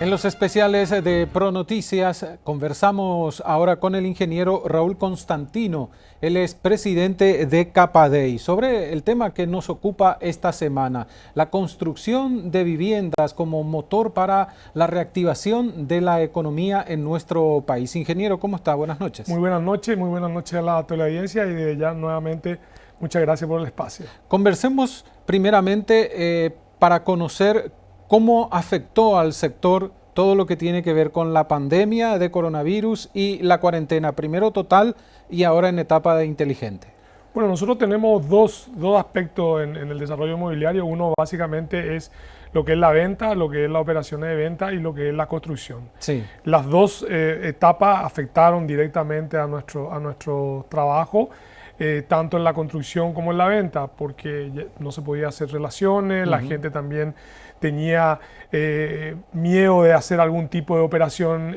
En los especiales de ProNoticias conversamos ahora con el ingeniero Raúl Constantino. Él es presidente de Capadei sobre el tema que nos ocupa esta semana, la construcción de viviendas como motor para la reactivación de la economía en nuestro país. Ingeniero, ¿cómo está? Buenas noches. Muy buenas noches a la teleaudiencia y de ya nuevamente muchas gracias por el espacio. Conversemos primeramente para conocer cómo afectó al sector todo lo que tiene que ver con la pandemia de coronavirus y la cuarentena, primero total y ahora en etapa de inteligente. Bueno, nosotros tenemos dos aspectos en el desarrollo inmobiliario. Uno básicamente es lo que es la venta, lo que es la operación de venta y lo que es la construcción. Sí. Las dos etapas afectaron directamente a nuestro trabajo. Tanto en la construcción como en la venta, porque no se podía hacer relaciones, la gente también tenía miedo de hacer algún tipo de operación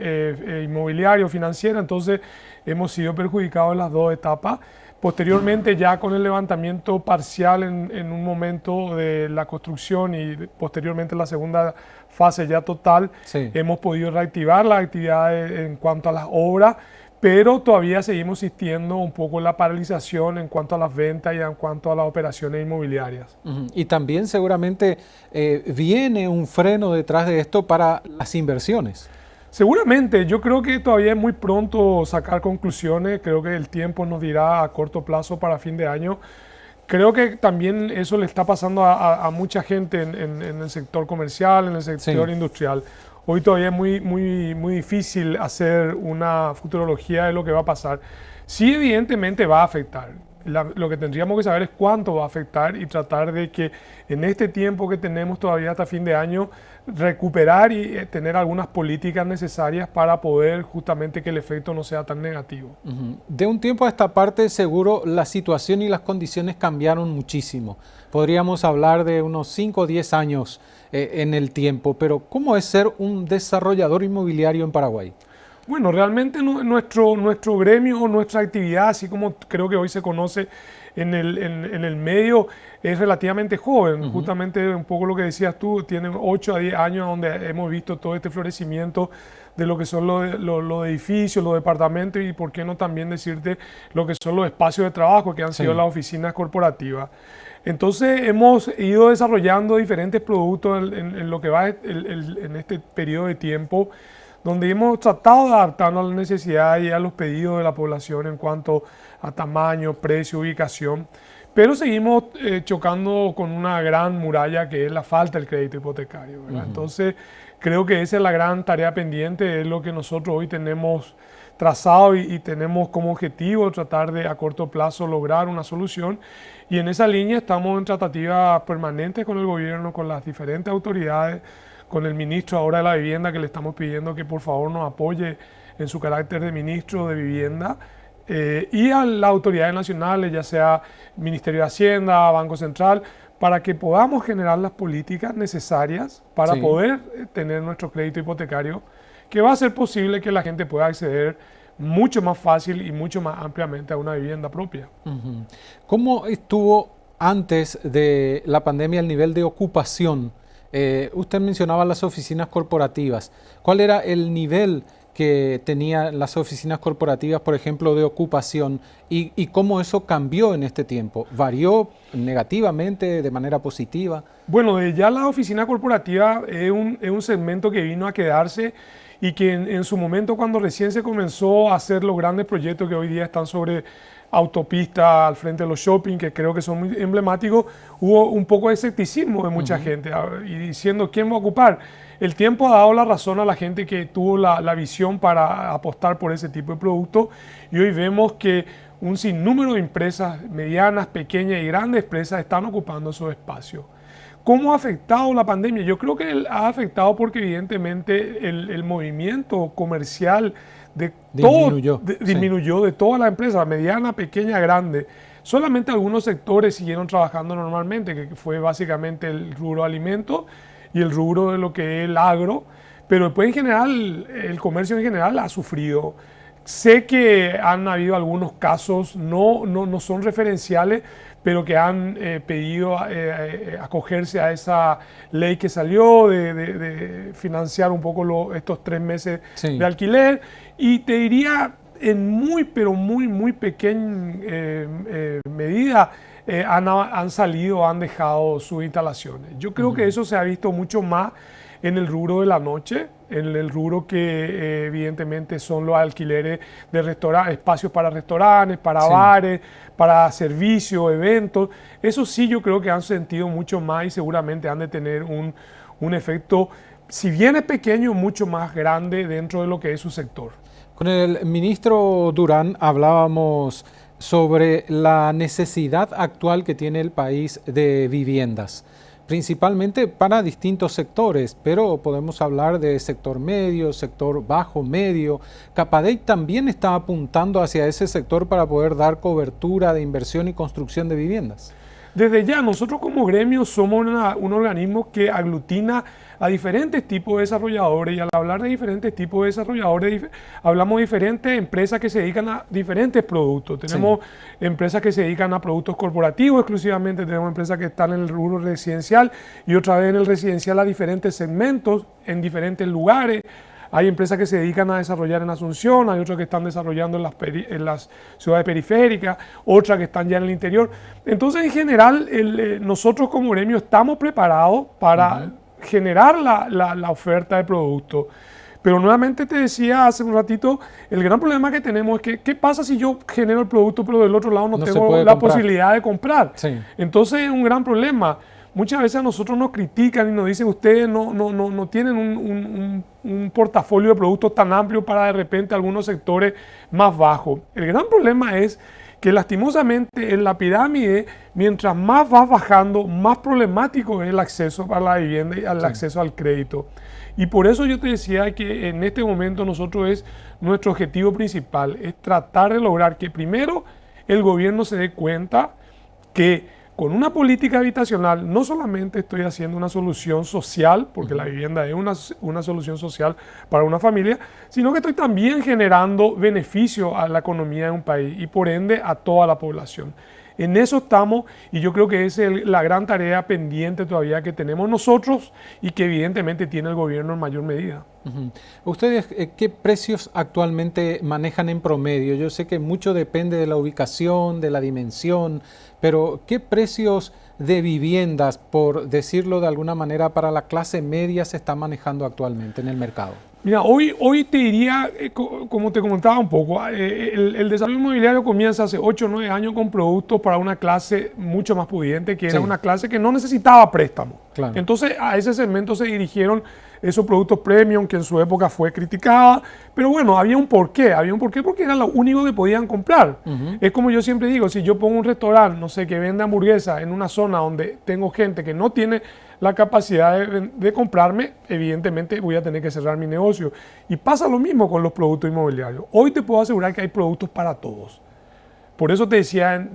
inmobiliaria o financiera, entonces hemos sido perjudicados en las dos etapas. Posteriormente, ya con el levantamiento parcial en un momento de la construcción y posteriormente la segunda fase ya total, Sí. hemos podido reactivar las actividades en cuanto a las obras, pero todavía seguimos sintiendo un poco la paralización en cuanto a las ventas y en cuanto a las operaciones inmobiliarias. Y también seguramente viene un freno detrás de esto para las inversiones. Seguramente, yo creo que todavía es muy pronto sacar conclusiones, creo que el tiempo nos dirá a corto plazo para fin de año. Creo que también eso le está pasando a mucha gente en el sector comercial, en el sector industrial. Hoy todavía es muy difícil hacer una futurología de lo que va a pasar. Sí, evidentemente va a afectar. Lo que tendríamos que saber es cuánto va a afectar y tratar de que en este tiempo que tenemos todavía hasta fin de año, recuperar y tener algunas políticas necesarias para poder justamente que el efecto no sea tan negativo. De un tiempo a esta parte, seguro la situación y las condiciones cambiaron muchísimo. Podríamos hablar de unos 5 o 10 años en el tiempo, pero ¿cómo es ser un desarrollador inmobiliario en Paraguay? Bueno, realmente nuestro gremio o nuestra actividad, así como creo que hoy se conoce en el medio, es relativamente joven. Justamente un poco lo que decías tú, tienen 8 a 10 años donde hemos visto todo este florecimiento de lo que son los edificios, los departamentos y por qué no también decirte lo que son los espacios de trabajo que han sido las oficinas corporativas. Entonces hemos ido desarrollando diferentes productos en lo que va en este periodo de tiempo, donde hemos tratado de adaptarnos a las necesidades y a los pedidos de la población en cuanto a tamaño, precio, ubicación, pero seguimos chocando con una gran muralla que es la falta del crédito hipotecario, ¿verdad? Entonces creo que esa es la gran tarea pendiente, es lo que nosotros hoy tenemos trazado y tenemos como objetivo tratar de a corto plazo lograr una solución, y en esa línea estamos en tratativas permanentes con el gobierno, con las diferentes autoridades, con el ministro ahora de la Vivienda, que le estamos pidiendo que por favor nos apoye en su carácter de ministro de Vivienda, y a las autoridades nacionales, ya sea Ministerio de Hacienda, Banco Central, para que podamos generar las políticas necesarias para poder tener nuestro crédito hipotecario, que va a hacer posible que la gente pueda acceder mucho más fácil y mucho más ampliamente a una vivienda propia. ¿Cómo estuvo antes de la pandemia el nivel de ocupación? Usted mencionaba las oficinas corporativas. ¿Cuál era el nivel que tenían las oficinas corporativas, por ejemplo, de ocupación? ¿Y cómo eso cambió en este tiempo? ¿Varió negativamente, de manera positiva? Bueno, ya la oficina corporativa es un segmento que vino a quedarse y que en su momento, cuando recién se comenzó a hacer los grandes proyectos que hoy día están sobre autopista al frente de los shopping, que creo que son muy emblemáticos, hubo un poco de escepticismo de mucha gente y diciendo ¿quién va a ocupar? El tiempo ha dado la razón a la gente que tuvo la visión para apostar por ese tipo de producto, y hoy vemos que un sinnúmero de empresas medianas, pequeñas y grandes empresas están ocupando esos espacios. ¿Cómo ha afectado la pandemia? Yo creo que ha afectado porque evidentemente el movimiento comercial disminuyó de toda la empresa, mediana, pequeña, grande. Solamente algunos sectores siguieron trabajando normalmente, que fue básicamente el rubro alimentos y el rubro de lo que es el agro, pero después en general, el comercio en general ha sufrido. Sé que han habido algunos casos, no son referenciales, pero que han pedido acogerse a esa ley que salió de financiar un poco estos 3 meses Sí. de alquiler. Y te diría, en muy, pero muy, muy pequeña medida, han salido, han dejado sus instalaciones. Yo creo que eso se ha visto mucho más en el rubro de la noche, en el rubro que evidentemente son los alquileres de restaurantes, espacios para restaurantes, para Sí. bares, para servicios, eventos. Eso sí yo creo que han sentido mucho más y seguramente han de tener un efecto, si bien es pequeño, mucho más grande dentro de lo que es su sector. Con el ministro Durán hablábamos sobre la necesidad actual que tiene el país de viviendas, principalmente para distintos sectores, pero podemos hablar de sector medio, sector bajo, medio. Capadei también está apuntando hacia ese sector para poder dar cobertura de inversión y construcción de viviendas. Desde ya, nosotros como gremio somos un organismo que aglutina a diferentes tipos de desarrolladores, y al hablar de diferentes tipos de desarrolladores, hablamos de diferentes empresas que se dedican a diferentes productos. Tenemos empresas que se dedican a productos corporativos exclusivamente, tenemos empresas que están en el rubro residencial y otra vez en el residencial a diferentes segmentos, en diferentes lugares. Hay empresas que se dedican a desarrollar en Asunción, hay otras que están desarrollando en las ciudades periféricas, otras que están ya en el interior. Entonces, en general, nosotros como gremio estamos preparados para generar la oferta de producto. Pero nuevamente te decía hace un ratito, el gran problema que tenemos es que, ¿qué pasa si yo genero el producto, pero del otro lado no No se tengo puede la comprar. posibilidad de comprar? Sí. Entonces es un gran problema. Muchas veces a nosotros nos critican y nos dicen, ustedes no tienen un portafolio de productos tan amplio para de repente algunos sectores más bajos. El gran problema es que lastimosamente en la pirámide, mientras más vas bajando, más problemático es el acceso a la vivienda y el acceso al crédito. Y por eso yo te decía que en este momento nuestro objetivo principal es tratar de lograr que primero el gobierno se dé cuenta que con una política habitacional no solamente estoy haciendo una solución social, porque la vivienda es una solución social para una familia, sino que estoy también generando beneficio a la economía de un país y por ende a toda la población. En eso estamos y yo creo que es la gran tarea pendiente todavía que tenemos nosotros y que evidentemente tiene el gobierno en mayor medida. ¿Ustedes qué precios actualmente manejan en promedio? Yo sé que mucho depende de la ubicación, de la dimensión, pero ¿qué precios de viviendas, por decirlo de alguna manera, para la clase media se está manejando actualmente en el mercado? Mira, hoy te diría, como te comentaba un poco, el desarrollo inmobiliario comienza hace 8 o 9 años con productos para una clase mucho más pudiente, que era una clase que no necesitaba préstamo. Claro. Entonces a ese segmento se dirigieron esos productos premium que en su época fue criticada, pero bueno, había un porqué porque era lo único que podían comprar. Es como yo siempre digo, si yo pongo un restaurante, no sé, que vende hamburguesas en una zona donde tengo gente que no tiene la capacidad de comprarme, evidentemente voy a tener que cerrar mi negocio. Y pasa lo mismo con los productos inmobiliarios. Hoy te puedo asegurar que hay productos para todos. Por eso te decía,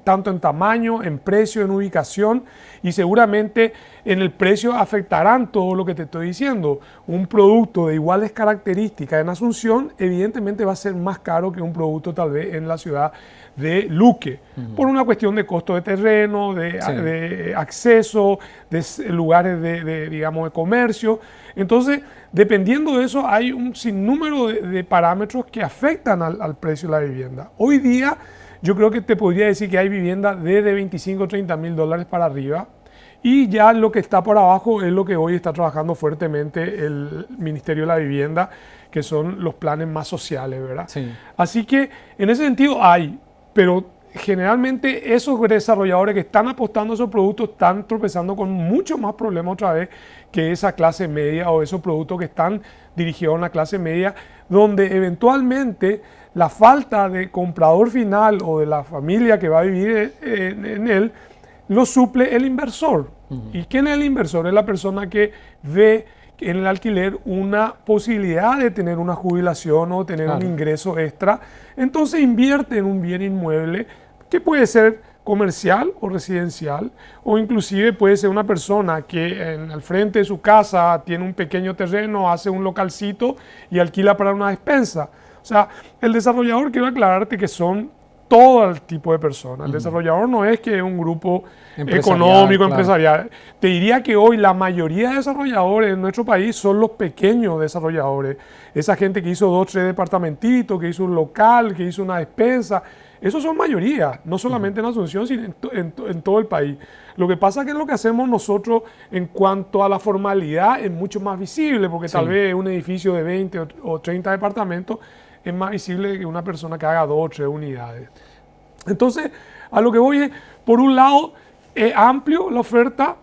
tanto en tamaño, en precio, en ubicación, y seguramente en el precio afectarán todo lo que te estoy diciendo. Un producto de iguales características en Asunción, evidentemente va a ser más caro que un producto tal vez en la ciudad de Luque, por una cuestión de costo de terreno, de acceso, de lugares digamos, de comercio. Entonces, dependiendo de eso, hay un sinnúmero de parámetros que afectan al precio de la vivienda. Hoy día, yo creo que te podría decir que hay viviendas desde 25 o 30 mil dólares para arriba y ya lo que está por abajo es lo que hoy está trabajando fuertemente el Ministerio de la Vivienda, que son los planes más sociales, ¿verdad? Sí. Así que en ese sentido hay, pero generalmente esos desarrolladores que están apostando a esos productos están tropezando con mucho más problemas otra vez que esa clase media o esos productos que están dirigidos a una clase media, donde eventualmente la falta de comprador final o de la familia que va a vivir en él, lo suple el inversor. ¿Y quién es el inversor? Es la persona que ve en el alquiler una posibilidad de tener una jubilación o tener un ingreso extra. Entonces invierte en un bien inmueble que puede ser comercial o residencial, o inclusive puede ser una persona que al frente de su casa tiene un pequeño terreno, hace un localcito y alquila para una despensa. O sea, el desarrollador, quiero aclararte que son todo el tipo de personas. El desarrollador no es que es un grupo económico, claro, empresarial. Te diría que hoy la mayoría de desarrolladores en nuestro país son los pequeños desarrolladores. Esa gente que hizo 2 o 3 departamentitos, que hizo un local, que hizo una despensa. Esos son mayoría, no solamente en Asunción, sino en todo el país. Lo que pasa es que lo que hacemos nosotros en cuanto a la formalidad es mucho más visible, porque tal vez un edificio de 20 o 30 departamentos es más visible que una persona que haga 2 o 3 unidades. Entonces, a lo que voy es, por un lado, es amplio la oferta,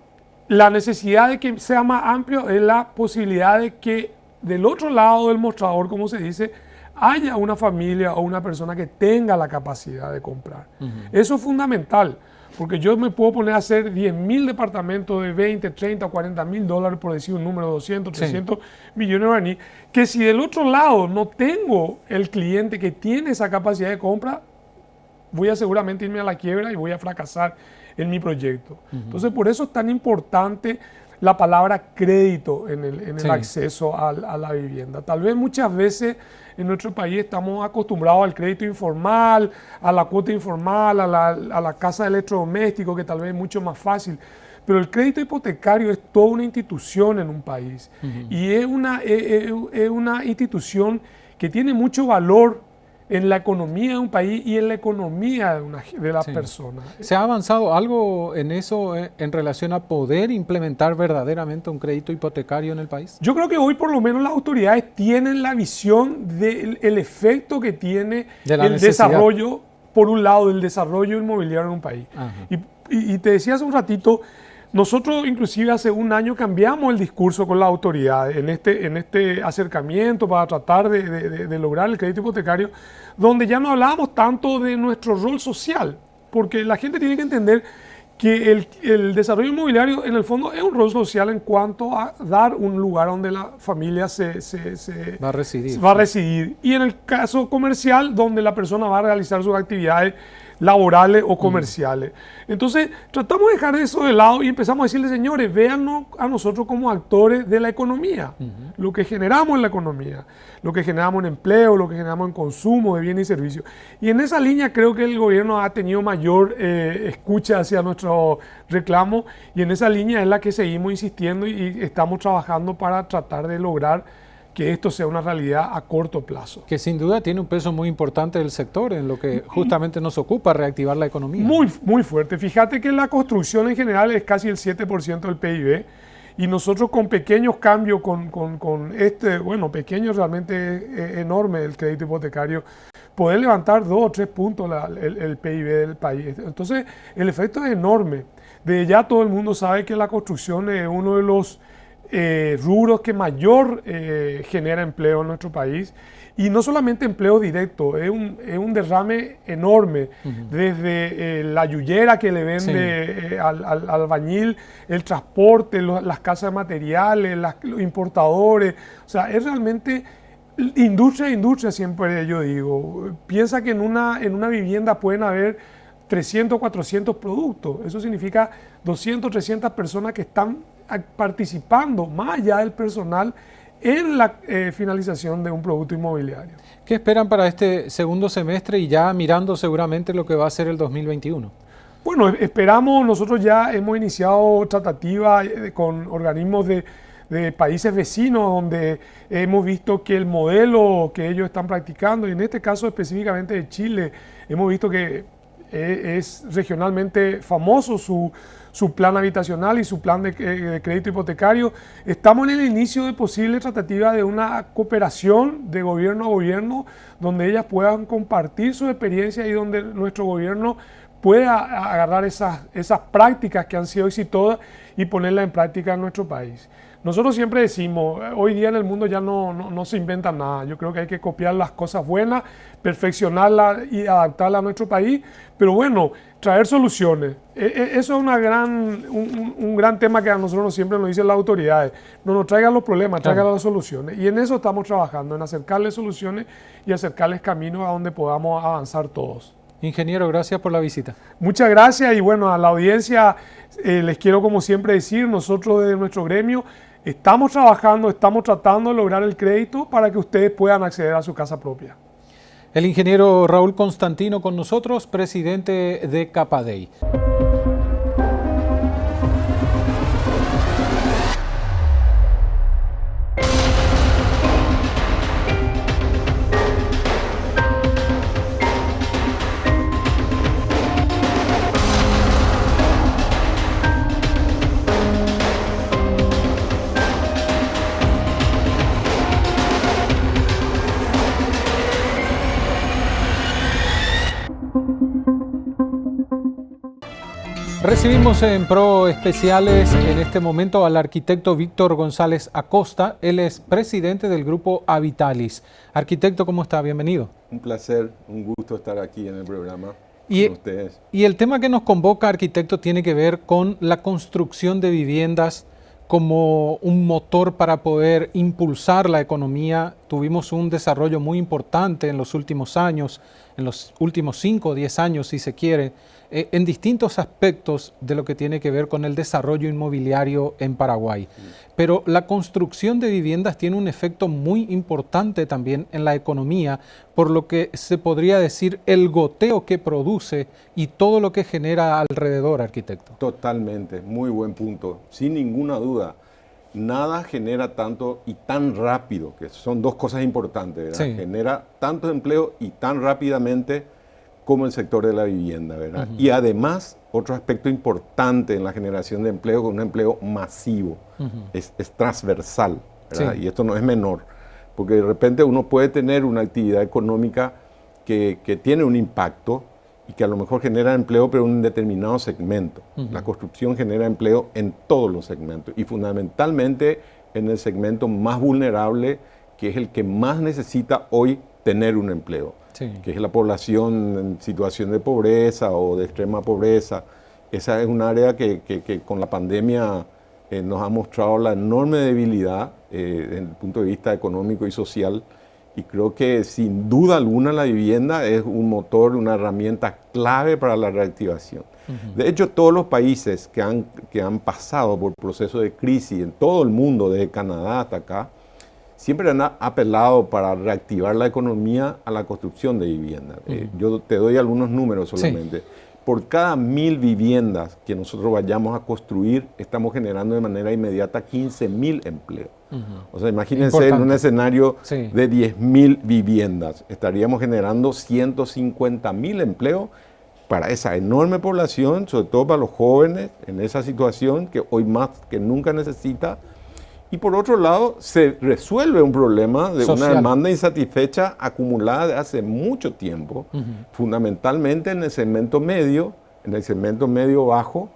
la necesidad de que sea más amplio es la posibilidad de que del otro lado del mostrador, como se dice, haya una familia o una persona que tenga la capacidad de comprar. Eso es fundamental, porque yo me puedo poner a hacer 10.000 departamentos de 20, 30 o 40 mil dólares, por decir un número, 200, 300 millones de guaraníes, que si del otro lado no tengo el cliente que tiene esa capacidad de compra, voy a seguramente irme a la quiebra y voy a fracasar en mi proyecto. Entonces, por eso es tan importante la palabra crédito en el acceso a la vivienda. Tal vez muchas veces en nuestro país estamos acostumbrados al crédito informal, a la cuota informal, a la casa de electrodomésticos, que tal vez es mucho más fácil. Pero el crédito hipotecario es toda una institución en un país. Y es una institución que tiene mucho valor en la economía de un país y en la economía de las personas. ¿Se ha avanzado algo en eso en relación a poder implementar verdaderamente un crédito hipotecario en el país? Yo creo que hoy por lo menos las autoridades tienen la visión del efecto que tiene el desarrollo, por un lado, del desarrollo inmobiliario en un país. Y te decía hace un ratito, nosotros inclusive hace un año cambiamos el discurso con las autoridades en este acercamiento para tratar de lograr el crédito hipotecario, donde ya no hablábamos tanto de nuestro rol social, porque la gente tiene que entender que el desarrollo inmobiliario en el fondo es un rol social en cuanto a dar un lugar donde la familia va a residir. Y en el caso comercial, donde la persona va a realizar sus actividades laborales o comerciales. Entonces, tratamos de dejar eso de lado y empezamos a decirle, señores, véannos a nosotros como actores de la economía, lo que generamos en la economía, lo que generamos en empleo, lo que generamos en consumo de bienes y servicios. Y en esa línea creo que el gobierno ha tenido mayor escucha hacia nuestro reclamo, y en esa línea es la que seguimos insistiendo y estamos trabajando para tratar de lograr que esto sea una realidad a corto plazo. Que sin duda tiene un peso muy importante del sector en lo que justamente nos ocupa, reactivar la economía. Muy fuerte. Fíjate que la construcción en general es casi el 7% del PIB, y nosotros con pequeños cambios, pequeño realmente enorme el crédito hipotecario, poder levantar 2 o 3 puntos el PIB del país. Entonces el efecto es enorme. De ya todo el mundo sabe que la construcción es uno de los rubros que mayor genera empleo en nuestro país, y no solamente empleo directo, es un derrame enorme, desde la yuyera que le vende al albañil, el transporte, las casas de materiales, los importadores, o sea, es realmente industria, siempre yo digo. Piensa que en una vivienda pueden haber 300 o 400 productos, eso significa 200 o 300 personas que están participando más allá del personal en la finalización de un producto inmobiliario. ¿Qué esperan para este segundo semestre y ya mirando seguramente lo que va a ser el 2021? Bueno, esperamos, nosotros ya hemos iniciado tratativas con organismos de países vecinos, donde hemos visto que el modelo que ellos están practicando, y en este caso específicamente de Chile, hemos visto que es regionalmente famoso su plan habitacional y su plan de crédito hipotecario. Estamos en el inicio de posible tratativa de una cooperación de gobierno a gobierno, donde ellas puedan compartir su experiencia y donde nuestro gobierno pueda agarrar esas prácticas que han sido exitosas y ponerlas en práctica en nuestro país. Nosotros siempre decimos, hoy día en el mundo ya no se inventa nada. Yo creo que hay que copiar las cosas buenas, perfeccionarlas y adaptarlas a nuestro país, pero bueno, traer soluciones. Eso es un gran tema que a nosotros siempre nos dicen las autoridades. No nos traigan los problemas, traigan las soluciones. Y en eso estamos trabajando, en acercarles soluciones y acercarles caminos a donde podamos avanzar todos. Ingeniero, gracias por la visita. Muchas gracias, y bueno, a la audiencia les quiero como siempre decir, nosotros de nuestro gremio estamos trabajando, estamos tratando de lograr el crédito para que ustedes puedan acceder a su casa propia. El ingeniero Raúl Constantino con nosotros, presidente de Capadei. Recibimos en Pro Especiales en este momento al arquitecto Víctor González Acosta. Él es presidente del grupo Habitalis. Arquitecto, ¿cómo está? Bienvenido. Un placer, un gusto estar aquí en el programa con ustedes. Y el tema que nos convoca, arquitecto, tiene que ver con la construcción de viviendas como un motor para poder impulsar la economía. Tuvimos un desarrollo muy importante en los últimos años, en los últimos 5 o 10 años, si se quiere, en distintos aspectos de lo que tiene que ver con el desarrollo inmobiliario en Paraguay. Pero la construcción de viviendas tiene un efecto muy importante también en la economía, por lo que se podría decir el goteo que produce y todo lo que genera alrededor, arquitecto. Totalmente, muy buen punto. Sin ninguna duda, nada genera tanto y tan rápido, que son dos cosas importantes, ¿verdad? Sí. Genera tanto empleo y tan rápidamente como el sector de la vivienda, ¿verdad? Y además, otro aspecto importante en la generación de empleo, un empleo masivo, es transversal, ¿verdad? Sí. Y esto no es menor, porque de repente uno puede tener una actividad económica que tiene un impacto y que a lo mejor genera empleo, pero en un determinado segmento. La construcción genera empleo en todos los segmentos y fundamentalmente en el segmento más vulnerable, que es el que más necesita hoy tener un empleo. Sí. Que es la población en situación de pobreza o de extrema pobreza. Esa es un área que con la pandemia nos ha mostrado la enorme debilidad desde el punto de vista económico y social, y creo que sin duda alguna la vivienda es un motor, una herramienta clave para la reactivación. De hecho, todos los países que han pasado por procesos de crisis en todo el mundo, desde Canadá hasta acá, siempre han apelado para reactivar la economía a la construcción de viviendas. Yo te doy algunos números solamente. Sí. Por cada 1000 viviendas que nosotros vayamos a construir, estamos generando de manera inmediata 15.000 empleos. O sea, imagínense en un escenario de 10.000 viviendas, estaríamos generando 150.000 empleos para esa enorme población, sobre todo para los jóvenes en esa situación que hoy más que nunca necesita. Y por otro lado, se resuelve un problema de social, una demanda insatisfecha acumulada de hace mucho tiempo, fundamentalmente en el segmento medio bajo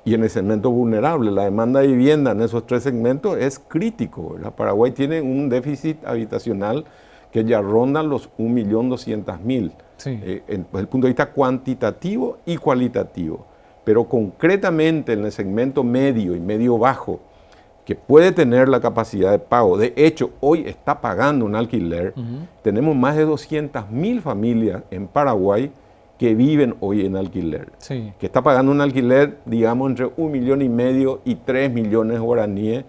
y en el segmento vulnerable. La demanda de vivienda en esos tres segmentos es crítico, ¿verdad? Paraguay tiene un déficit habitacional que ya ronda los 1.200.000, desde el punto de vista cuantitativo y cualitativo. Pero concretamente en el segmento medio y medio bajo, que puede tener la capacidad de pago, de hecho hoy está pagando un alquiler, tenemos más de 200.000 familias en Paraguay que viven hoy en alquiler, que está pagando un alquiler, digamos, entre 1,5 millones y 3 millones de guaraníes,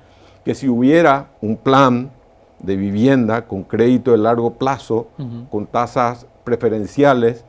que si hubiera un plan de vivienda con crédito de largo plazo, con tasas preferenciales,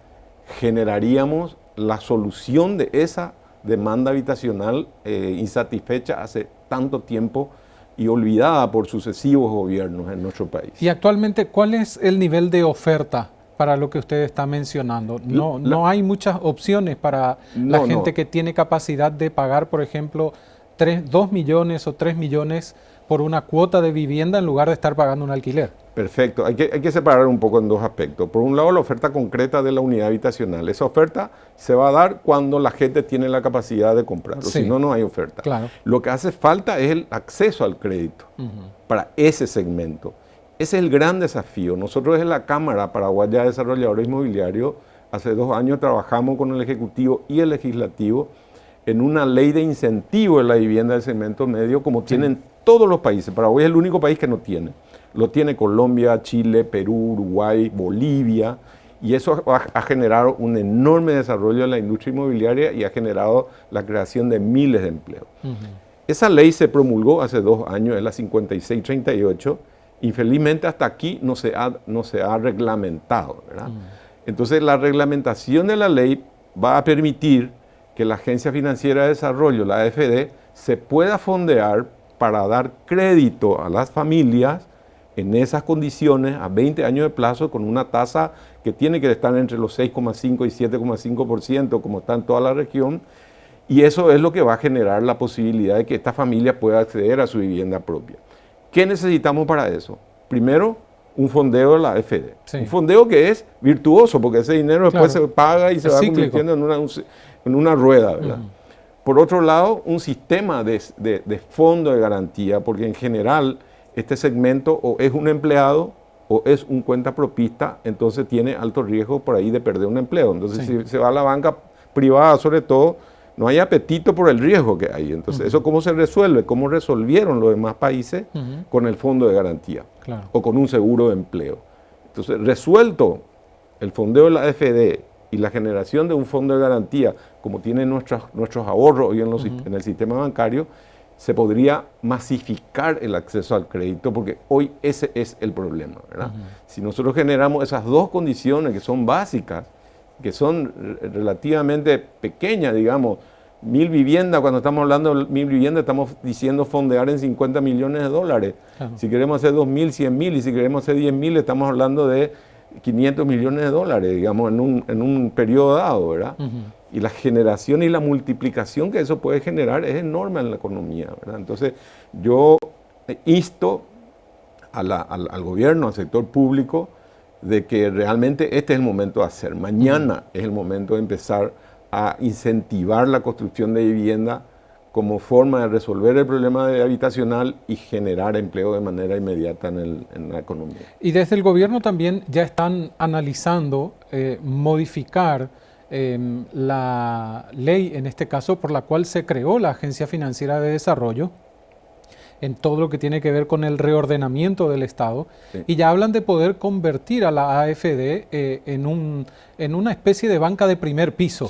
generaríamos la solución de esa demanda habitacional insatisfecha hace tanto tiempo y olvidada por sucesivos gobiernos en nuestro país. Y actualmente, ¿cuál es el nivel de oferta para lo que usted está mencionando? No hay muchas opciones para la gente que tiene capacidad de pagar, por ejemplo, 2 millones o 3 millones por una cuota de vivienda en lugar de estar pagando un alquiler. Perfecto. Hay que separar un poco en dos aspectos. Por un lado, la oferta concreta de la unidad habitacional. Esa oferta se va a dar cuando la gente tiene la capacidad de comprarlo. Si no, no hay oferta. Claro. Lo que hace falta es el acceso al crédito para ese segmento. Ese es el gran desafío. Nosotros desde la Cámara Paraguaya de Desarrolladores Inmobiliarios, hace 2 años trabajamos con el Ejecutivo y el Legislativo en una ley de incentivo de la vivienda del segmento medio, como tienen todos los países. Paraguay es el único país que no tiene. Lo tiene Colombia, Chile, Perú, Uruguay, Bolivia, y eso ha generado un enorme desarrollo de la industria inmobiliaria y ha generado la creación de miles de empleos. Esa ley se promulgó hace 2 años, es la 5638, infelizmente hasta aquí no se ha reglamentado, ¿verdad? Entonces la reglamentación de la ley va a permitir que la Agencia Financiera de Desarrollo, la AFD, se pueda fondear para dar crédito a las familias en esas condiciones a 20 años de plazo con una tasa que tiene que estar entre los 6,5 y 7,5% como está en toda la región, y eso es lo que va a generar la posibilidad de que esta familia pueda acceder a su vivienda propia. ¿Qué necesitamos para eso? Primero, un fondeo de la AFD. Sí. Un fondeo que es virtuoso, porque ese dinero después se paga y se va convirtiendo en una rueda, ¿verdad? Por otro lado, un sistema de fondo de garantía, porque en general este segmento o es un empleado o es un cuentapropista, entonces tiene alto riesgo por ahí de perder un empleo. Entonces, si se va a la banca privada, sobre todo, no hay apetito por el riesgo que hay. Entonces, ¿eso cómo se resuelve? ¿Cómo resolvieron los demás países? Con el fondo de garantía o con un seguro de empleo. Entonces, resuelto el fondeo de la AFD y la generación de un fondo de garantía, como tienen nuestros ahorros hoy en el sistema bancario, se podría masificar el acceso al crédito, porque hoy ese es el problema, ¿verdad? Si nosotros generamos esas dos condiciones que son básicas, que son relativamente pequeñas, digamos, 1.000 viviendas, cuando estamos hablando de 1.000 viviendas, estamos diciendo fondear en 50 millones de dólares. Si queremos hacer 2.000, 100.000, y si queremos hacer 10.000, estamos hablando de 500 millones de dólares, digamos, en un periodo dado, ¿verdad? Y la generación y la multiplicación que eso puede generar es enorme en la economía, ¿verdad? Entonces, yo insto al gobierno, al sector público, de que realmente este es el momento de hacer. Mañana es el momento de empezar a incentivar la construcción de vivienda como forma de resolver el problema habitacional y generar empleo de manera inmediata en la economía. Y desde el gobierno también ya están analizando modificar la ley, en este caso, por la cual se creó la Agencia Financiera de Desarrollo, en todo lo que tiene que ver con el reordenamiento del Estado, y ya hablan de poder convertir a la AFD en una especie de banca de primer piso,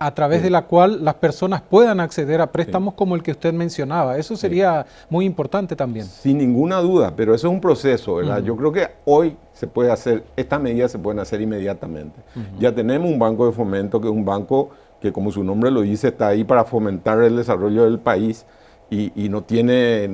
a través de la cual las personas puedan acceder a préstamos como el que usted mencionaba. Eso sería muy importante también. Sin ninguna duda, pero eso es un proceso, ¿verdad? Yo creo que hoy se puede hacer, estas medidas se pueden hacer inmediatamente. Ya tenemos un banco de fomento, que es un banco que, como su nombre lo dice, está ahí para fomentar el desarrollo del país, y no tiene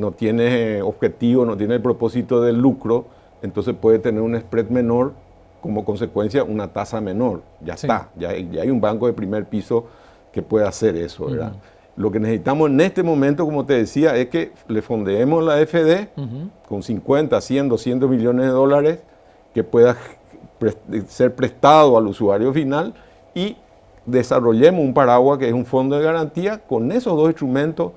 objetivo, no tiene el propósito del lucro, entonces puede tener un spread menor, como consecuencia una tasa menor. Ya está, ya hay un banco de primer piso que puede hacer eso, ¿verdad? Lo que necesitamos en este momento, como te decía, es que le fondeemos la AFD con 50, 100, 200 millones de dólares que pueda ser prestado al usuario final, y desarrollemos un paraguas que es un fondo de garantía. Con esos dos instrumentos,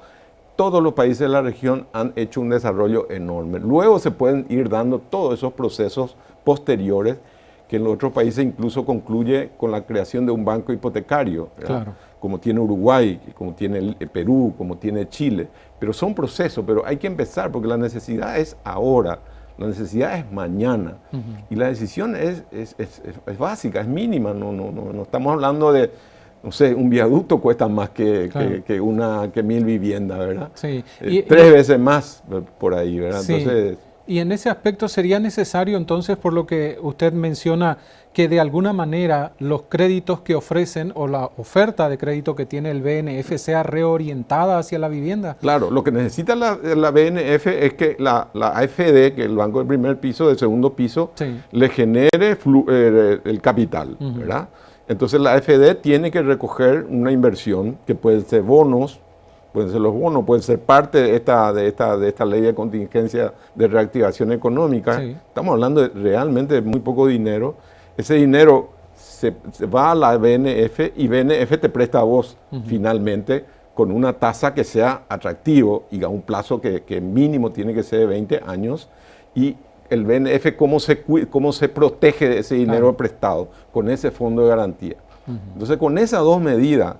todos los países de la región han hecho un desarrollo enorme. Luego se pueden ir dando todos esos procesos posteriores, que en los otros países incluso concluye con la creación de un banco hipotecario, como tiene Uruguay, como tiene Perú, como tiene Chile. Pero son procesos, pero hay que empezar, porque la necesidad es ahora, la necesidad es mañana, y la decisión es básica, es mínima. No estamos hablando de, no sé, un viaducto cuesta más que 1.000 viviendas, ¿verdad? Sí. 3 veces más por ahí, ¿verdad? Sí. Entonces, y en ese aspecto sería necesario, entonces, por lo que usted menciona, que de alguna manera los créditos que ofrecen o la oferta de crédito que tiene el BNF sea reorientada hacia la vivienda. Claro, lo que necesita la BNF es que la AFD, que es el banco del primer piso, del segundo piso, le genere el capital, ¿verdad? Entonces la AFD tiene que recoger una inversión, que pueden ser bonos, pueden ser los bonos, pueden ser parte de esta ley de contingencia de reactivación económica. Estamos hablando realmente de muy poco dinero. Ese dinero se va a la BNF, y BNF te presta a vos finalmente con una tasa que sea atractivo y a un plazo que mínimo tiene que ser de 20 años. Y el BNF, ¿cómo se protege de ese dinero prestado? Con ese fondo de garantía. Entonces, con esas dos medidas,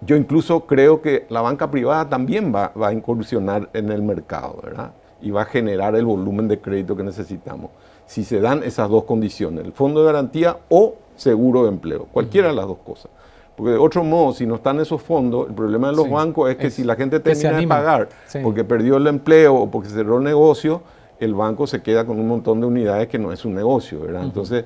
yo incluso creo que la banca privada también va a incursionar en el mercado, ¿verdad? Y va a generar el volumen de crédito que necesitamos. Si se dan esas dos condiciones, el fondo de garantía o seguro de empleo, cualquiera de las dos cosas. Porque de otro modo, si no están esos fondos, el problema de los bancos es que si la gente termina de pagar porque perdió el empleo o porque cerró el negocio, el banco se queda con un montón de unidades que no es un negocio, ¿verdad? Entonces,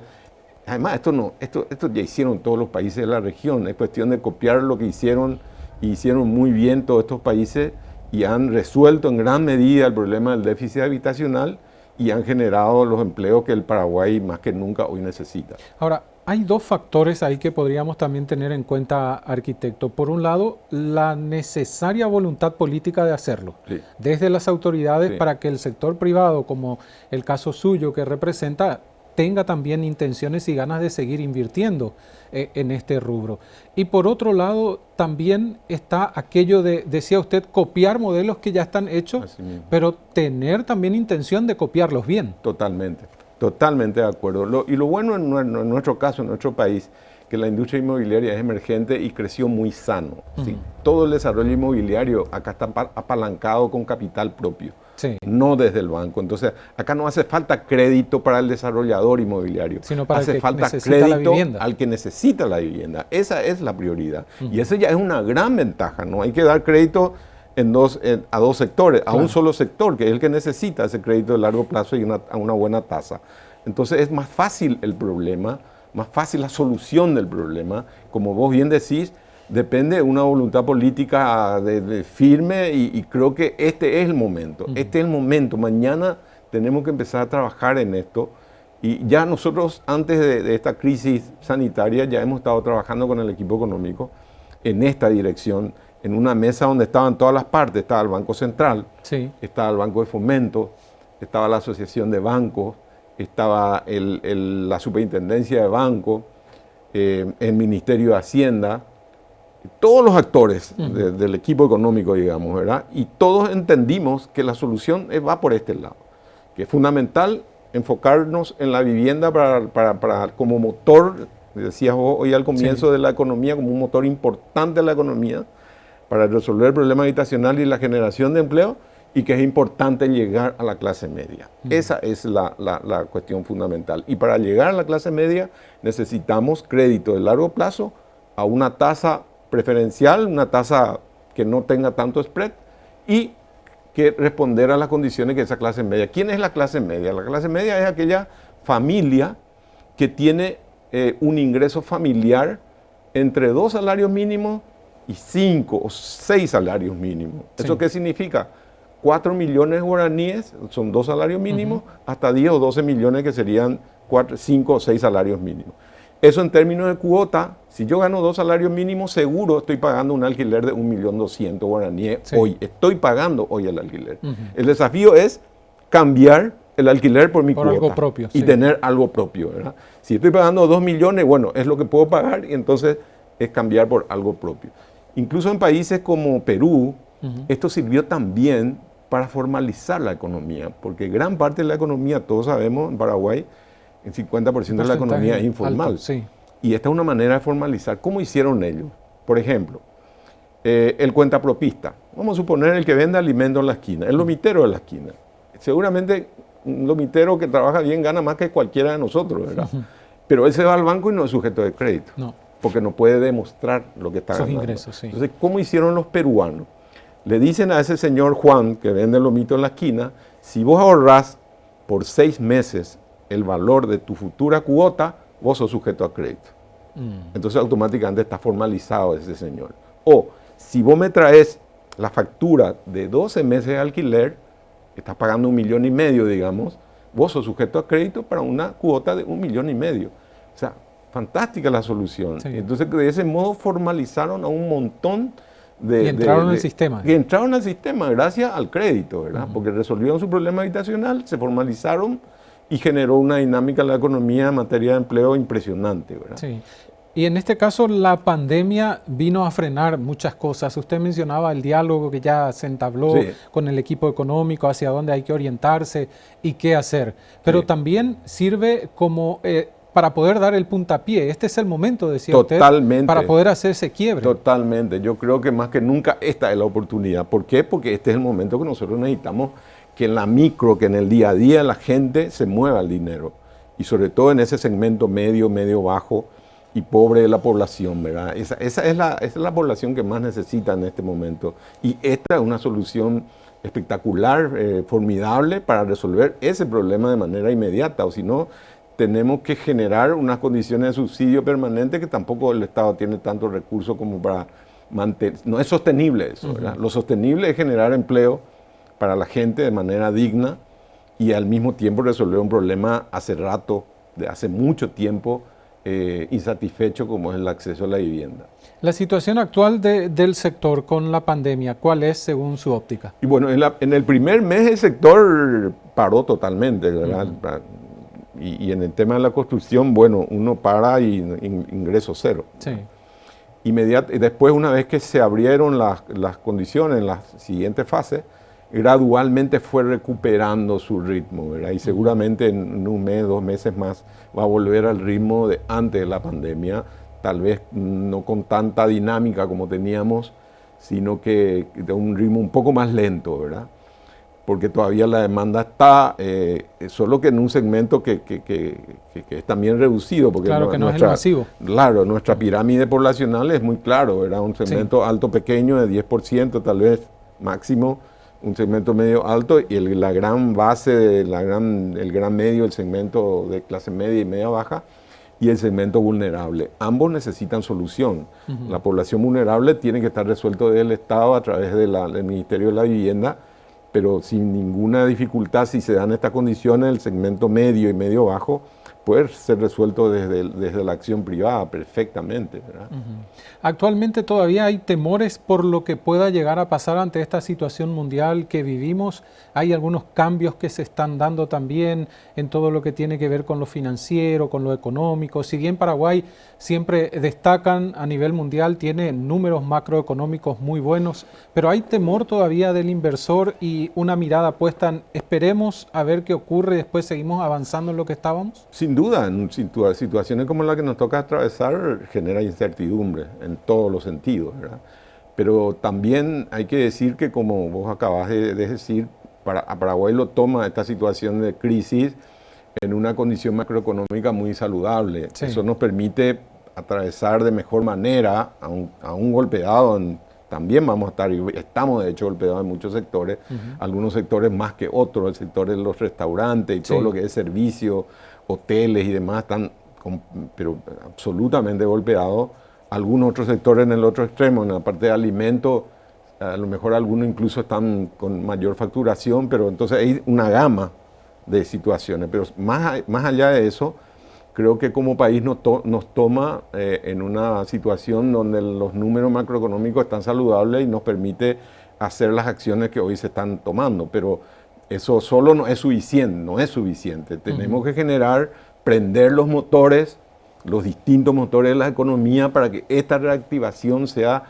además, esto ya hicieron todos los países de la región, es cuestión de copiar lo que hicieron, y hicieron muy bien todos estos países y han resuelto en gran medida el problema del déficit habitacional y han generado los empleos que el Paraguay más que nunca hoy necesita. Ahora, hay dos factores ahí que podríamos también tener en cuenta, arquitecto. Por un lado, la necesaria voluntad política de hacerlo, Sí. desde las autoridades, Sí. para que el sector privado, como el caso suyo que representa, tenga también intenciones y ganas de seguir invirtiendo en este rubro. Y por otro lado, también está aquello de, decía usted, copiar modelos que ya están hechos, Así mismo. pero tener también intención de copiarlos bien. Totalmente, totalmente de acuerdo. Y lo bueno en nuestro caso, en nuestro país, que la industria inmobiliaria es emergente y creció muy sano. ¿Sí? Todo el desarrollo inmobiliario acá está apalancado con capital propio, Sí. no desde el banco. Entonces, acá no hace falta crédito para el desarrollador inmobiliario, Sino para el hace que falta necesita la crédito vivienda. al que necesita la vivienda. Esa es la prioridad. Y esa ya es una gran ventaja. No hay que dar crédito a dos sectores, a un solo sector, que es el que necesita ese crédito de largo plazo y a una buena tasa. Entonces es más fácil el problema, más fácil la solución del problema. Como vos bien decís, depende de una voluntad política de firme y creo que este es el momento. Este es el momento. Mañana tenemos que empezar a trabajar en esto. Y ya nosotros, antes de esta crisis sanitaria, ya hemos estado trabajando con el equipo económico en esta dirección, en una mesa donde estaban todas las partes. Estaba el Banco Central, Sí. estaba el Banco de Fomento, estaba la Asociación de Bancos, estaba la Superintendencia de Bancos, el Ministerio de Hacienda, todos los actores del equipo económico, digamos, ¿verdad? Y todos entendimos que la solución va por este lado, que es fundamental enfocarnos en la vivienda como motor, decías vos hoy al comienzo, de la economía, como un motor importante de la economía, para resolver el problema habitacional y la generación de empleo, y que es importante llegar a la clase media. Esa es la cuestión fundamental. Y para llegar a la clase media necesitamos crédito de largo plazo a una tasa preferencial, una tasa que no tenga tanto spread y que responder a las condiciones que esa clase media. ¿Quién es la clase media? La clase media es aquella familia que tiene un ingreso familiar entre 2 salarios mínimos y 5 o 6 salarios mínimos. ¿Eso qué significa? 4 millones guaraníes, son 2 salarios mínimos, hasta 10 o 12 millones que serían 5 o 6 salarios mínimos. Eso en términos de cuota, si yo gano 2 salarios mínimos, seguro estoy pagando un alquiler de 1.200.000 guaraníes hoy. Estoy pagando hoy el alquiler. El desafío es cambiar el alquiler por mi cuota algo propio, y tener algo propio, ¿verdad? Si estoy pagando 2 millones, bueno, es lo que puedo pagar y entonces es cambiar por algo propio. Incluso en países como Perú, esto sirvió también para formalizar la economía, porque gran parte de la economía, todos sabemos, en Paraguay, el 50% de la economía es informal. Alto, sí. Y esta es una manera de formalizar. ¿Cómo hicieron ellos? Por ejemplo, el cuentapropista. Vamos a suponer el que vende alimentos en la esquina, el lomitero de la esquina. Seguramente un lomitero que trabaja bien gana más que cualquiera de nosotros, ¿verdad? Pero él se va al banco y no es sujeto de crédito. No. Porque no puede demostrar lo que está Sus ganando. ingresos, sí. Entonces, ¿cómo hicieron los peruanos? Le dicen a ese señor Juan, que vende el lomito en la esquina, si vos ahorrás por 6 meses el valor de tu futura cuota, vos sos sujeto a crédito. Entonces, automáticamente está formalizado ese señor. O, si vos me traes la factura de 12 meses de alquiler, estás pagando 1,5 millones, digamos, vos sos sujeto a crédito para una cuota de 1,5 millones. O sea, fantástica la solución. Sí. Entonces, de ese modo formalizaron a un montón de... Y entraron al sistema. Y entraron al sistema gracias al crédito, ¿verdad? Porque resolvieron su problema habitacional, se formalizaron y generó una dinámica en la economía en materia de empleo impresionante, ¿verdad? Sí. Y en este caso la pandemia vino a frenar muchas cosas. Usted mencionaba el diálogo que ya se entabló con el equipo económico, hacia dónde hay que orientarse y qué hacer. Pero también sirve como para poder dar el puntapié. Este es el momento, decía usted, para poder hacer ese quiebre. Totalmente. Yo creo que más que nunca esta es la oportunidad. ¿Por qué? Porque este es el momento que nosotros necesitamos que en la micro, que en el día a día la gente se mueva el dinero. Y sobre todo en ese segmento medio, medio bajo y pobre de la población, ¿verdad? Esa es la población que más necesita en este momento. Y esta es una solución espectacular, formidable para resolver ese problema de manera inmediata, o si no, tenemos que generar unas condiciones de subsidio permanente que tampoco el Estado tiene tantos recursos como para mantener. No es sostenible eso, ¿verdad? Lo sostenible es generar empleo para la gente de manera digna y al mismo tiempo resolver un problema hace rato, de hace mucho tiempo, insatisfecho, como es el acceso a la vivienda. La situación actual del sector con la pandemia, ¿cuál es según su óptica? Y bueno, en el primer mes el sector paró totalmente, ¿verdad? Y en el tema de la construcción, bueno, uno para y ingreso cero. Sí. Después, una vez que se abrieron las condiciones en la siguiente fase, gradualmente fue recuperando su ritmo, ¿verdad? Y seguramente en un mes, 2 meses más va a volver al ritmo de antes de la pandemia, tal vez no con tanta dinámica como teníamos, sino que de un ritmo un poco más lento, ¿verdad? Porque todavía la demanda está, solo que en un segmento que es también reducido. Porque claro, que no es el masivo. Claro, nuestra pirámide poblacional es muy claro, ¿verdad? Un segmento alto pequeño de 10%, tal vez máximo, un segmento medio alto, y la gran base, el gran medio, el segmento de clase media y media baja, y el segmento vulnerable. Ambos necesitan solución. La población vulnerable tiene que estar resuelto desde el Estado a través del Ministerio de la Vivienda, pero sin ninguna dificultad, si se dan estas condiciones, el segmento medio y medio bajo puede ser resuelto desde la acción privada perfectamente, ¿verdad? Actualmente todavía hay temores por lo que pueda llegar a pasar ante esta situación mundial que vivimos. Hay algunos cambios que se están dando también en todo lo que tiene que ver con lo financiero, con lo económico. Si bien Paraguay siempre destacan a nivel mundial, tiene números macroeconómicos muy buenos, pero hay temor todavía del inversor y una mirada puesta en esperemos a ver qué ocurre y después seguimos avanzando en lo que estábamos. Sin duda, en situaciones como la que nos toca atravesar genera incertidumbre en todos los sentidos, ¿verdad? Pero también hay que decir que, como vos acabas de decir, a Paraguay lo toma esta situación de crisis en una condición macroeconómica muy saludable. Sí. Eso nos permite atravesar de mejor manera, aún golpeado, también vamos a estar, y estamos de hecho golpeados en muchos sectores, algunos sectores más que otros, el sector de los restaurantes y todo lo que es servicio, hoteles y demás están pero absolutamente golpeados. Algunos otros sectores en el otro extremo, en la parte de alimentos, a lo mejor algunos incluso están con mayor facturación, pero entonces hay una gama de situaciones. Pero más allá de eso, creo que como país nos toma en una situación donde los números macroeconómicos están saludables y nos permite hacer las acciones que hoy se están tomando. Pero eso solo no es suficiente. Tenemos que prender los motores, los distintos motores de la economía para que esta reactivación sea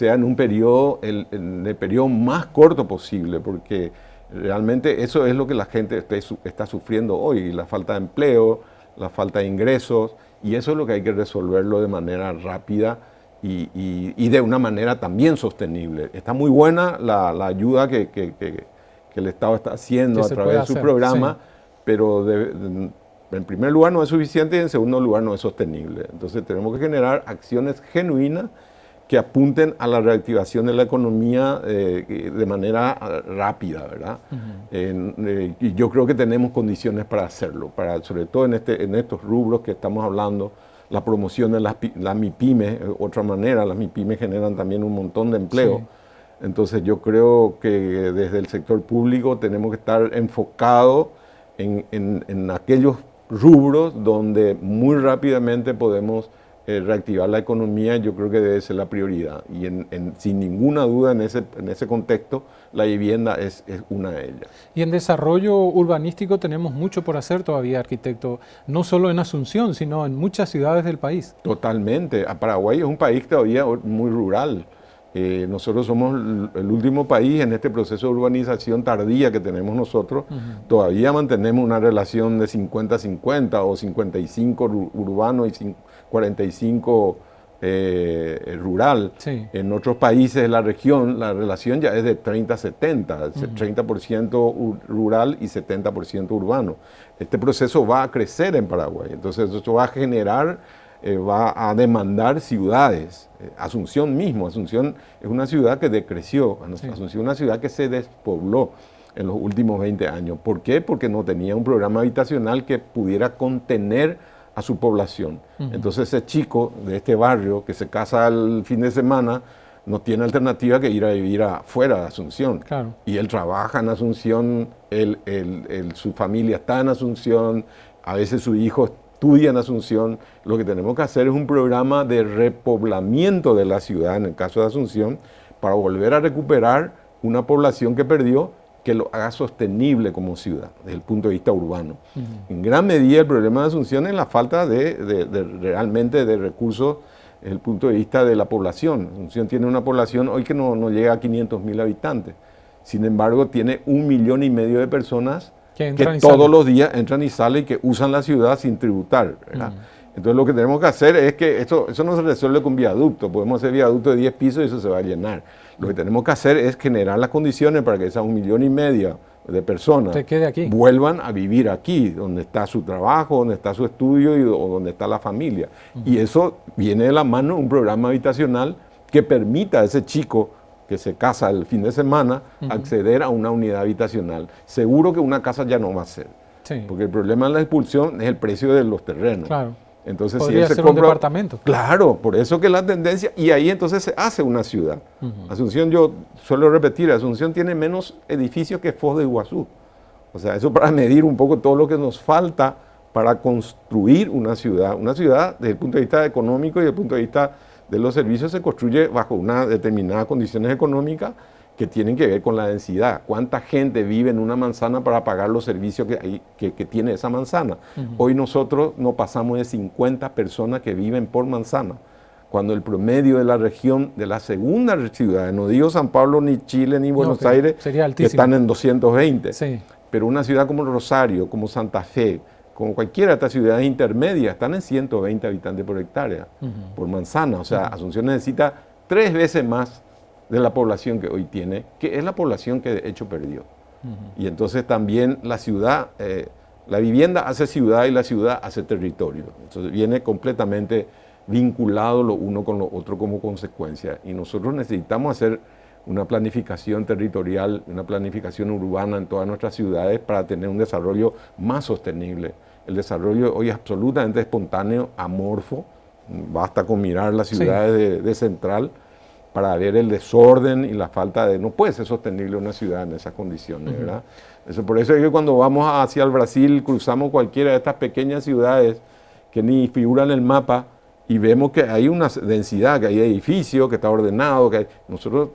en un periodo, en el periodo más corto posible, porque realmente eso es lo que la gente está sufriendo hoy, la falta de empleo, la falta de ingresos, y eso es lo que hay que resolverlo de manera rápida y de una manera también sostenible. Está muy buena la ayuda que el Estado está haciendo a través de su programa, pero en primer lugar no es suficiente y en segundo lugar no es sostenible. Entonces tenemos que generar acciones genuinas que apunten a la reactivación de la economía de manera rápida, ¿verdad? Y yo creo que tenemos condiciones para hacerlo, sobre todo en estos rubros que estamos hablando, la promoción de las MIPYME, otra manera, las MIPYME generan también un montón de empleo. Sí. Entonces yo creo que desde el sector público tenemos que estar enfocados en aquellos rubros donde muy rápidamente podemos reactivar la economía. Yo creo que debe ser la prioridad y sin ninguna duda en ese contexto la vivienda es una de ellas. Y en desarrollo urbanístico tenemos mucho por hacer todavía, arquitecto, no solo en Asunción, sino en muchas ciudades del país. Totalmente. Paraguay es un país todavía muy rural. Nosotros somos el último país en este proceso de urbanización tardía que tenemos nosotros. Todavía mantenemos una relación de 50-50 o 55 urbano y 45 rural. Sí. En otros países de la región la relación ya es de 30-70, 30% rural y 70% urbano. Este proceso va a crecer en Paraguay, entonces eso va a generar va a demandar ciudades. Asunción mismo, Asunción es una ciudad que decreció, Asunción es una ciudad que se despobló en los últimos 20 años. ¿Por qué? Porque no tenía un programa habitacional que pudiera contener a su población. Entonces ese chico de este barrio que se casa el fin de semana no tiene alternativa que ir a vivir afuera de Asunción. Claro. Y él trabaja en Asunción, su familia está en Asunción, a veces su hijo estudia en Asunción. Lo que tenemos que hacer es un programa de repoblamiento de la ciudad, en el caso de Asunción, para volver a recuperar una población que perdió, que lo haga sostenible como ciudad, desde el punto de vista urbano. En gran medida el problema de Asunción es la falta realmente de recursos desde el punto de vista de la población. Asunción tiene una población hoy que no llega a 500.000 habitantes. Sin embargo, tiene 1,5 millones de personas que todos los días entran y salen y que usan la ciudad sin tributar, ¿verdad? Entonces lo que tenemos que hacer es que eso no se resuelve con viaducto. Podemos hacer viaducto de 10 pisos y eso se va a llenar. Lo que tenemos que hacer es generar las condiciones para que esas 1,5 millones de personas vuelvan a vivir aquí, donde está su trabajo, donde está su estudio o donde está la familia. Y eso viene de la mano de un programa habitacional que permita a ese chico que se casa el fin de semana acceder a una unidad habitacional. Seguro que una casa ya no va a ser. Sí. Porque el problema de la expulsión es el precio de los terrenos. Claro. Entonces, podría si él ser un departamento. Claro, por eso que la tendencia, y ahí entonces se hace una ciudad. Asunción, yo suelo repetir, Asunción tiene menos edificios que Foz de Iguazú. O sea, eso para medir un poco todo lo que nos falta para construir una ciudad. Una ciudad, desde el punto de vista económico y desde el punto de vista de los servicios, se construye bajo unas determinadas condiciones económicas que tienen que ver con la densidad. ¿Cuánta gente vive en una manzana para pagar los servicios que tiene esa manzana? Hoy nosotros no pasamos de 50 personas que viven por manzana, cuando el promedio de la región, de la segunda ciudad, no digo San Pablo, ni Chile, ni Buenos Aires, que están en 220. Sí. Pero una ciudad como Rosario, como Santa Fe, como cualquiera de estas ciudades intermedias, están en 120 habitantes por hectárea, por manzana. O sea, Asunción necesita 3 veces más de la población que hoy tiene, que es la población que de hecho perdió. Y entonces también la ciudad, la vivienda hace ciudad y la ciudad hace territorio. Entonces viene completamente vinculado lo uno con lo otro como consecuencia. Y nosotros necesitamos hacer una planificación territorial, una planificación urbana en todas nuestras ciudades para tener un desarrollo más sostenible. El desarrollo hoy es absolutamente espontáneo, amorfo. Basta con mirar las ciudades de Central para ver el desorden y la falta de... No puede ser sostenible una ciudad en esas condiciones, ¿verdad? Por eso es que cuando vamos hacia el Brasil, cruzamos cualquiera de estas pequeñas ciudades que ni figuran en el mapa y vemos que hay una densidad, que hay edificios, que está ordenado, que nosotros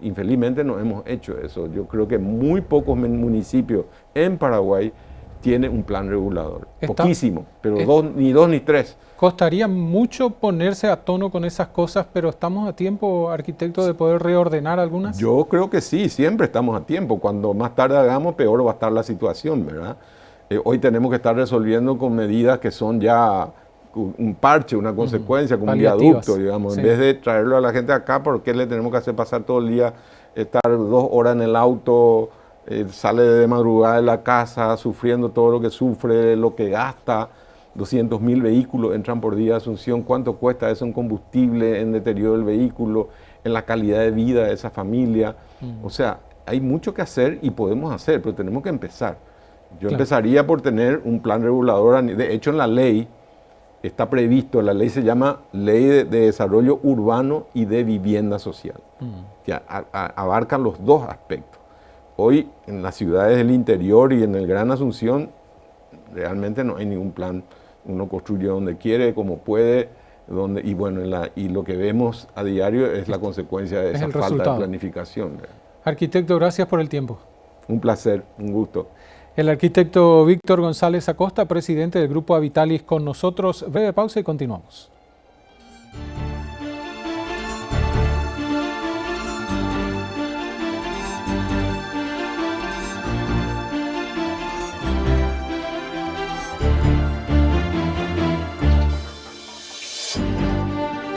infelizmente no hemos hecho eso. Yo creo que muy pocos municipios en Paraguay tienen un plan regulador. Poquísimo, pero ni dos ni tres. Costaría mucho ponerse a tono con esas cosas, pero ¿estamos a tiempo, arquitecto, de poder reordenar algunas? Yo creo que sí, siempre estamos a tiempo. Cuando más tarde hagamos, peor va a estar la situación, ¿verdad? Hoy tenemos que estar resolviendo con medidas que son ya un parche, una consecuencia, como un viaducto, digamos. En vez de traerlo a la gente acá, ¿por qué le tenemos que hacer pasar todo el día, estar 2 horas en el auto, sale de madrugada de la casa, sufriendo todo lo que sufre, lo que gasta? 200.000 vehículos entran por día a Asunción. ¿Cuánto cuesta eso en combustible, en deterioro del vehículo, en la calidad de vida de esa familia? O sea, hay mucho que hacer y podemos hacer, pero tenemos que empezar. Yo empezaría por tener un plan regulador. De hecho, en la ley está previsto, la ley se llama Ley de Desarrollo Urbano y de Vivienda Social, que abarcan los dos aspectos. Hoy, en las ciudades del interior y en el Gran Asunción, realmente no hay ningún plan. Uno construye donde quiere, como puede, y bueno, y lo que vemos a diario es la consecuencia de esa falta de planificación. Arquitecto, gracias por el tiempo. Un placer, un gusto. El arquitecto Víctor González Acosta, presidente del Grupo Habitalis, con nosotros. Breve pausa y continuamos.